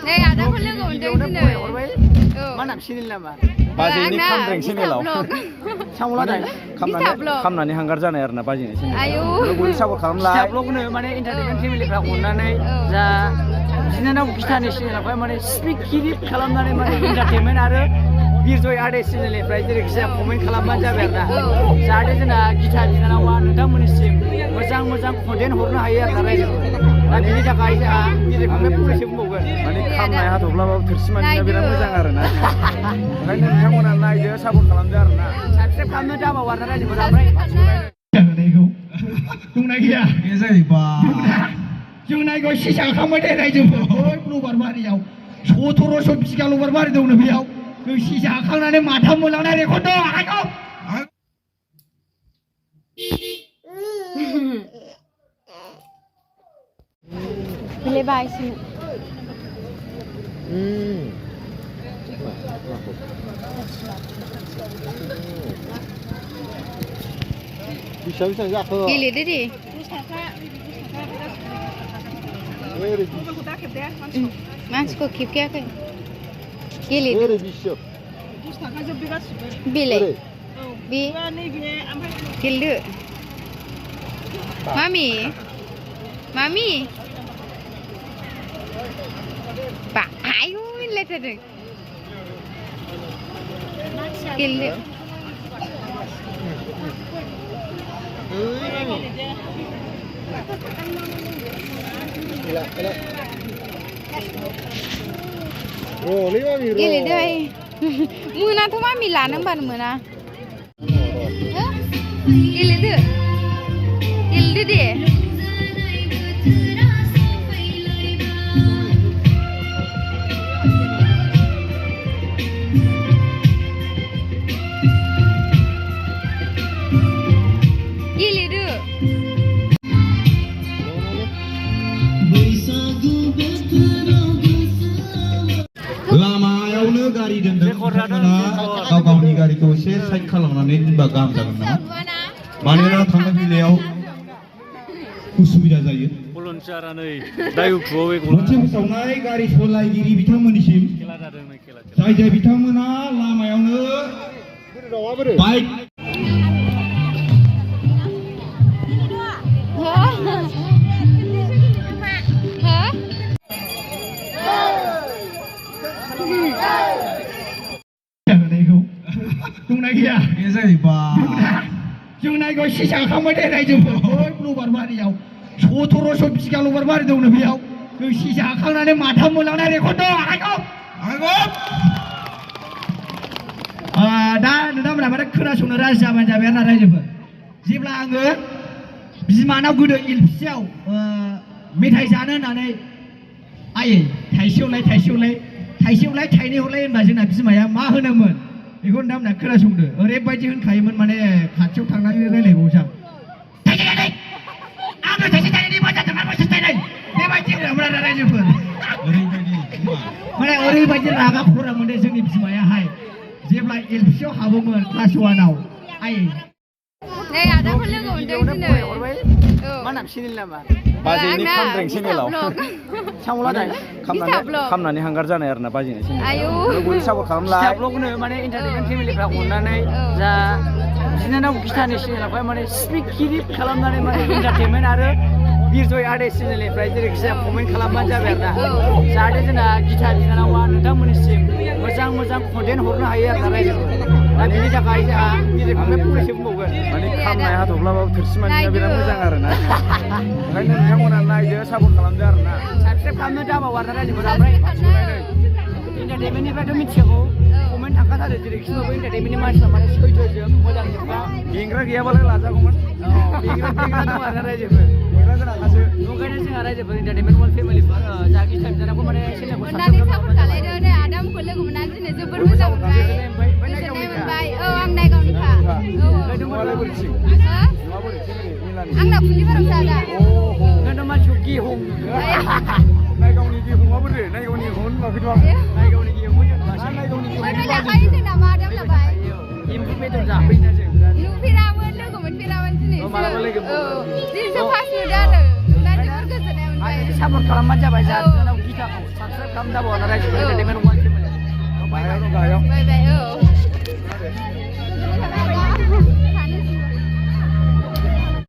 नै आदाखौ लोगो मोनदों दिनै मा नाम सिनिल नामा बाजैनि खामब्रें चेनेलाव सामलादाय खामनानै हांगार जानाय आरोना बाजैनि चेनेल आयौ बयबो सापर्ट खालामलाय ब्लगनो माने एन्टारटेनमेन्ट फेमिलिफ्रा अननानै जा बिनानाव गिटारनि चेनेलावहाय माने स्पिक क्लिप खालामनानै माने एन्टारटेनमेन्ट आरो बिरजय आर्टिस्ट चेनेलनिफ्राय जेरैखि जाया कमेन्ट खालामबानो जाबाय आरोना जाहाथे जोंना गिटार बिनानावा नोंथांमोननिसिम मोजां मोजां कन्टेन्ट हरनो हायो आरोना रायजो दा बिनि थाखाय जोंहा बिरजयखौनो फंनैसो बुंबावगोन माने खामनाय हाथफ्लाबाबो थोरसि मानिया बिराद मोजां आरोना ओंखायनो नोंथांमोना नायदो सापर्ट खालामदो आरोना साबस्क्राइब खालामनो दाबाव आरोना रायजोफोरा ओमफ्राय बुंनाय गैया बे जाहैबा जों नायगौ सिजाखांबाय दे रायजोफोर लबार बारियाव 1700 बिगा लबार बारि दंनो बेयाव जों सिजाखांनानै माथाम मोनलांनाय रेकर्ड दं आखाइखौ Boleh baik sini. bisa जाखो Gili deh. Masuk kip क्या कर? Gili. Bile. Bi. Gili. Mami. Mami. Pak, ayo lihat ada. Gili. Gili deh. Muna tuh mami lah nampak muna. Gili deh. Gili deh. लामायावनो गारि दोनदों बिथांमोना गाव गावनि गारिखौ एसे साइड खालामनानै दोनबा गाहाम जागोन नामा मानोना थांलाय फैलायाव उसुबिदा जायो मोनसे फोसावनाय गारि सालायगिरि बिथांमोननिसिम जाय जाय बिथांमोना लामायावनो बाइक बुंनाय गैया बे जाहैबा जों नायगौ सिजाखांबाय दे रायजोफोर लबार बारियाव 1700 बिगा लबार बारि दंनो बेयाव जों सिजाखांनानै माथाम मोनलांनाय रेकर्ड दं आखाइखौ दा नोंथांमोना माने खोनासंनो राजि जाबानो जाबाय आरोना रायजोफोर जेब्ला आङो बिमानाव गोदो एलपियाव मेथाइ जानो होननानै आयै थाइसेयावलाय थाइनै हरलाय होनबा जोंना बिमाया मा होनोमोन बेखौ नोंथांमोना खोनासंदो ओरैबायदि होनखायोमोन माने खाथियाव थांनानै रायलायबावोसां आंनो थाइसे थाइनै मोजां थांना बोसोर थाइनै बेबायदि होनोमोन आरो रायजोफोर माने ओरैबायदि रागा खरा मोनदों जोंनि बिमायाहाय जेब्ला एलपियाव हाबोमोन क्लास 1आव आयै नै आदाखौ लोगो मोनदों दिनै मा नाम सिनिल नामा बाजैनि खामब्रें चेनेलाव सामलादाय खामनानै हांगार जानाय आरोना बाजैनि चेनेल आयौ बयबो सापर्ट खालामलाय ब्लगनो माने एन्टारटेनमेन्ट फेमिलिफ्रा अननानै जा बिनानाव गिटारनि चेनेलावहाय माने स्पिक क्लिप खालामनानै माने एन्टारटेनमेन्ट आरो बिरजय आर्टिस्ट चेनेलनिफ्राय जेरैखि जाया कमेन्ट खालामबानो जाबाय आरोना जाहाथे जोंना गिटार बिनानावा नोंथांमोननिसिम मोजां मोजां कन्टेन्ट हरनो हायो आरोना रायजो दा बिनि थाखाय जोंहा बिरजयखौनो फंनैसो बुंबावगोन माने खामनाय हाथफ्लाबाबो थोरसि मानिया बिराद मोजां आरोना ओंखायनो नोंथांमोना नायदो सापर्ट खालामदो आरोना साबस्क्राइब खालामनो दाबाव आरोना रायजोफोरा ओमफ्राय एन्टारटेनमेन्टनिफ्रायथ' मिथिगौ कमेन्ट थांखाथारो जेरैखिबाबो एन्टारटेनमेन्टनि मानसिफ्रा माने सैथोजों मोजां जोबा बेंग्रा गैयाबालाय लाजागौमोन बेंग्रा दं आरोना रायजोफोर बेंग्रा गोनांखासो ओंखायनो जोंहा रायजोफोर एन्टारटेनमेन्ट वर्ल्ड फेमिलिफोर जा गिटार बिनानावखौ माने चेनेलखौ अननानै सापर्ट खालायदो नै आदामखौ लोगो मोननानै दिनै जोबोर मोजां मोनबाय गोजोननाय मोनबाय आं नायगावनिखा आंना फुलिफोरावसो आदा ओंखायनोथ' मानसिखौ गेहं नायगावनि गेहङा बोरै नायगावनि गेहं नुवाखैथ' आं नायगावनि गेहं नायगावनि ओमफ्राय लाखायो जोंना मा आदाम लाबाय एम्फौ बेदर जाफैना जों नुफेरामोन लोगो मोनफेरामोन दिनैसो मालाबा लोगो दिनैसो फार्स्ट नुदों आरो नुनानै जोबोर गोजोननाय मोनबाय सापर्ट खालामबानो जाबाय जा बिथाखौ साबसक्राइब खालामदाबावना रायजोफोर एन्टारटेनमेन्ट